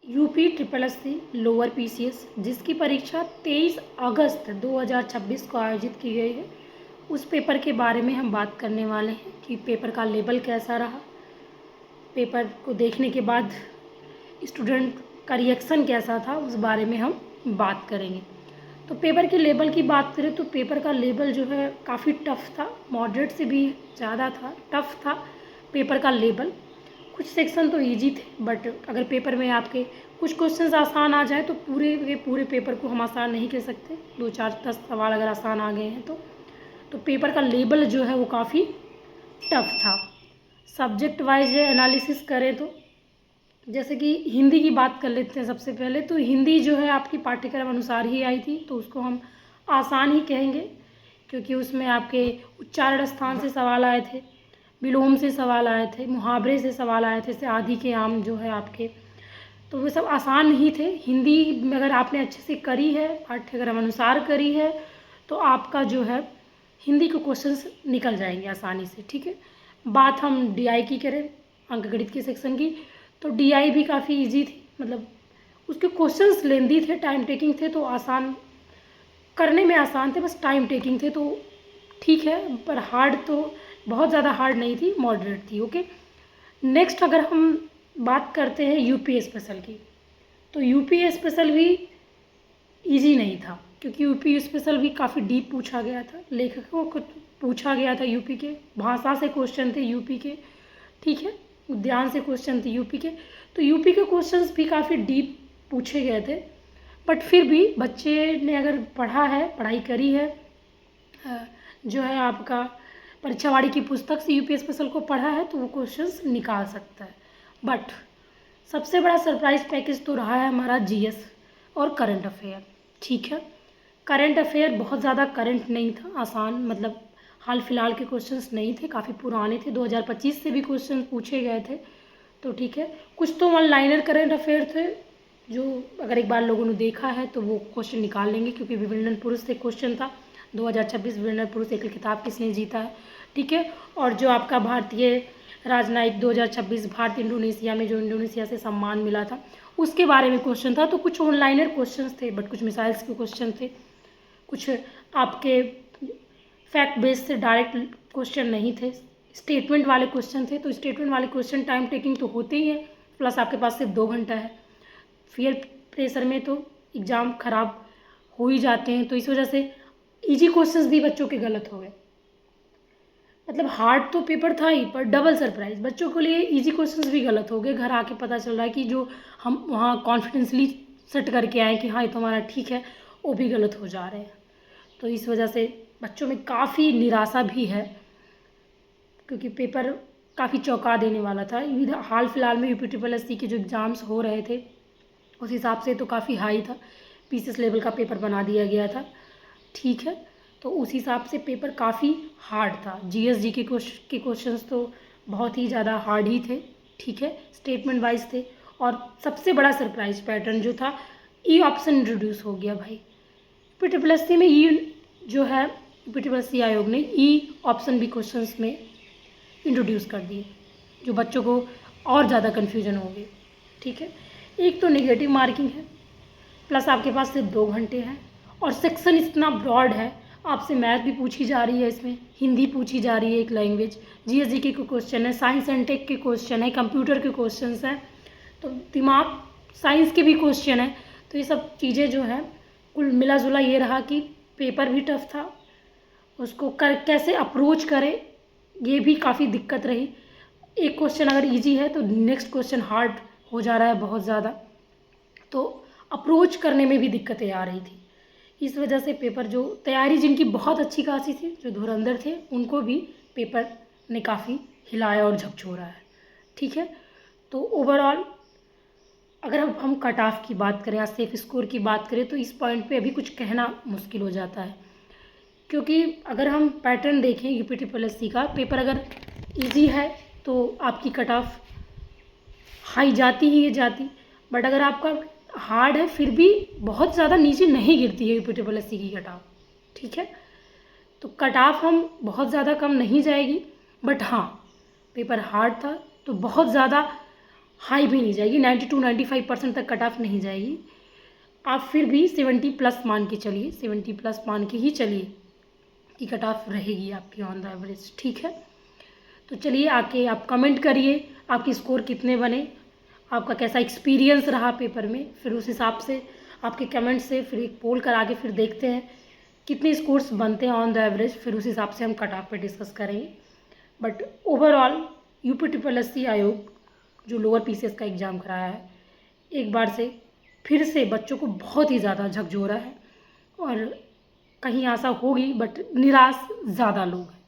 UP triple S C lower PCS जिसकी परीक्षा 23 अगस्त 2026 को आयोजित की गई है, उस पेपर के बारे में हम बात करने वाले हैं कि पेपर का लेवल कैसा रहा, पेपर को देखने के बाद स्टूडेंट का रिएक्शन कैसा था, उस बारे में हम बात करेंगे। तो पेपर के लेवल की बात करें तो पेपर का लेवल जो है काफ़ी टफ था, मॉडरेट से भी ज़्यादा था, टफ था पेपर का लेवल। कुछ सेक्शन तो इजी थे, बट अगर पेपर में आपके कुछ क्वेश्चंस आसान आ जाए तो पूरे के पूरे पेपर को हम आसान नहीं कह सकते। 2-4-10 सवाल अगर आसान आ गए हैं तो पेपर का लेवल जो है वो काफ़ी टफ था। सब्जेक्ट वाइज एनालिसिस करें तो जैसे कि हिंदी की बात कर लेते हैं। सबसे पहले तो हिंदी जो है आपकी पाठ्यक्रम अनुसार ही आई थी, तो उसको हम आसान ही कहेंगे, क्योंकि उसमें आपके उच्चारण स्थान से सवाल आए थे, विलोम से सवाल आए थे, मुहावरे से सवाल आए थे, से आदि के आम जो है आपके, तो वो सब आसान ही थे। हिंदी में अगर आपने अच्छे से करी है, पाठ्यक्रम अनुसार करी है, तो आपका जो है हिंदी के क्वेश्चंस निकल जाएंगे आसानी से। ठीक है, बात हम डीआई की करें, अंकगणित के सेक्शन की, तो डीआई भी काफ़ी इजी थी, मतलब उसके क्वेश्चंस लेंदी थे, टाइम टेकिंग थे, तो आसान करने में आसान थे, बस टाइम टेकिंग थे, तो ठीक है, पर हार्ड तो बहुत ज़्यादा हार्ड नहीं थी, मॉडरेट थी। ओके, नेक्स्ट अगर हम बात करते हैं यूपी स्पेशल की, तो यूपी स्पेशल भी इजी नहीं था, क्योंकि यूपी स्पेशल भी काफ़ी डीप पूछा गया था, लेखकों को पूछा गया था यूपी के, भाषा से क्वेश्चन थे यूपी के, ठीक है, उद्यान से क्वेश्चन थे यूपी के, तो यूपी के क्वेश्चंस भी काफ़ी डीप पूछे गए थे। बट फिर भी बच्चे ने अगर पढ़ा है, पढ़ाई करी है, जो है आपका परीक्षावाड़ी की पुस्तक से यूपी स्पेशल को पढ़ा है, तो वो क्वेश्चंस निकाल सकता है। बट सबसे बड़ा सरप्राइज पैकेज तो रहा है हमारा जीएस और करंट अफेयर। ठीक है, करंट अफेयर बहुत ज़्यादा करंट नहीं था, आसान, मतलब हाल फिलहाल के क्वेश्चंस नहीं थे, काफ़ी पुराने थे, 2025 से भी क्वेश्चन पूछे गए थे, तो ठीक है। कुछ तो वन लाइनर करंट अफेयर थे, जो अगर एक बार लोगों ने देखा है तो वो क्वेश्चन निकाल लेंगे, क्योंकि विभिन्न पुरुष से क्वेश्चन था 2026 विभिन्न पुरुष एकल खिताब किसने जीता है, ठीक है। और जो आपका भारतीय राजनयिक 2026 भारत इंडोनेशिया में जो इंडोनेशिया से सम्मान मिला था, उसके बारे में क्वेश्चन था। तो कुछ ऑनलाइनर क्वेश्चन थे, बट कुछ मिसाइल्स के क्वेश्चन थे, कुछ आपके फैक्ट बेस से डायरेक्ट क्वेश्चन नहीं थे, स्टेटमेंट वाले क्वेश्चन थे। तो स्टेटमेंट वाले क्वेश्चन टाइम टेकिंग तो होते ही है, प्लस आपके पास सिर्फ 2 घंटा है, फियर प्रेशर में तो एग्ज़ाम ख़राब हो ही जाते हैं। तो इस वजह से इजी क्वेश्चंस भी बच्चों के गलत हो गए, मतलब हार्ड तो पेपर था ही, पर डबल सरप्राइज बच्चों के लिए इजी क्वेश्चंस भी गलत हो गए। घर आके पता चल रहा है कि जो हम वहाँ कॉन्फिडेंसली सेट करके आए कि हाँ ये तो हमारा ठीक है, वो भी गलत हो जा रहे हैं। तो इस वजह से बच्चों में काफ़ी निराशा भी है, क्योंकि पेपर काफ़ी चौंका देने वाला था। हाल फिलहाल में यूपी ट्रिपल एस सी के जो एग्ज़ाम्स हो रहे थे, उस हिसाब से तो काफ़ी हाई था, पीसीएस लेवल का पेपर बना दिया गया था, ठीक है। तो उस हिसाब से पेपर काफ़ी हार्ड था। जीएसजी के क्वेश्चंस तो बहुत ही ज़्यादा हार्ड ही थे, ठीक है, स्टेटमेंट वाइज थे। और सबसे बड़ा सरप्राइज पैटर्न जो था, ई ऑप्शन इंट्रोड्यूस हो गया भाई यूपी ट्रिपल एस सी में। ई जो है यूपी ट्रिपल एस सी आयोग ने ई ऑप्शन भी क्वेश्चंस में इंट्रोड्यूस कर दिए, जो बच्चों को और ज़्यादा कन्फ्यूजन हो गई, ठीक है। एक तो नेगेटिव मार्किंग है, प्लस आपके पास सिर्फ 2 घंटे हैं, और सेक्शन इतना ब्रॉड है, आपसे मैथ भी पूछी जा रही है, इसमें हिंदी पूछी जा रही है एक लैंग्वेज, जीएसजी के क्वेश्चन है, साइंस एंड टेक के क्वेश्चन है, कंप्यूटर के क्वेश्चंस हैं, तो दिमाग साइंस के भी क्वेश्चन है। तो ये सब चीज़ें जो है कुल मिला जुला ये रहा कि पेपर भी टफ था, उसको कैसे अप्रोच करें ये भी काफ़ी दिक्कत रही। एक क्वेश्चन अगर इजी है तो नेक्स्ट क्वेश्चन हार्ड हो जा रहा है बहुत ज़्यादा, तो अप्रोच करने में भी दिक्कतें आ रही थी। इस वजह से पेपर जो तैयारी जिनकी बहुत अच्छी खासी थी, जो धुरंधर थे, उनको भी पेपर ने काफ़ी हिलाया और झकझोरा है, ठीक है। तो ओवरऑल अगर हम कट ऑफ की बात करें या सेफ स्कोर की बात करें, तो इस पॉइंट पे अभी कुछ कहना मुश्किल हो जाता है, क्योंकि अगर हम पैटर्न देखें यूपी ट्रिपल एस सी का पेपर अगर इजी है तो आपकी कट ऑफ हाई जाती ही जाती, बट अगर आपका हार्ड है फिर भी बहुत ज़्यादा नीचे नहीं गिरती है यूपी ट्रिपल एस सी की कट ऑफ, ठीक है। तो कट ऑफ हम बहुत ज़्यादा कम नहीं जाएगी, बट हाँ पेपर हार्ड था, तो बहुत ज़्यादा हाई भी नहीं जाएगी, 92-95% तक कट ऑफ नहीं जाएगी। आप फिर भी 70+ मान के चलिए, 70+ मान के ही चलिए कि कट ऑफ रहेगी आपकी ऑन द एवरेज, ठीक है। तो चलिए आके आप कमेंट करिए आपके स्कोर कितने बने, आपका कैसा एक्सपीरियंस रहा पेपर में, फिर उस हिसाब से आपके कमेंट से फिर एक पोल करा के फिर देखते हैं कितने स्कोर्स बनते हैं ऑन द एवरेज, फिर उस हिसाब से हम कट ऑफ पे डिस्कस करेंगे। बट ओवरऑल UPSSC आयोग जो लोअर PCS का एग्ज़ाम कराया है, एक बार से फिर से बच्चों को बहुत ही ज़्यादा झकझोरा है और कहीं आशा होगी बट निराश ज़्यादा लोग हैं।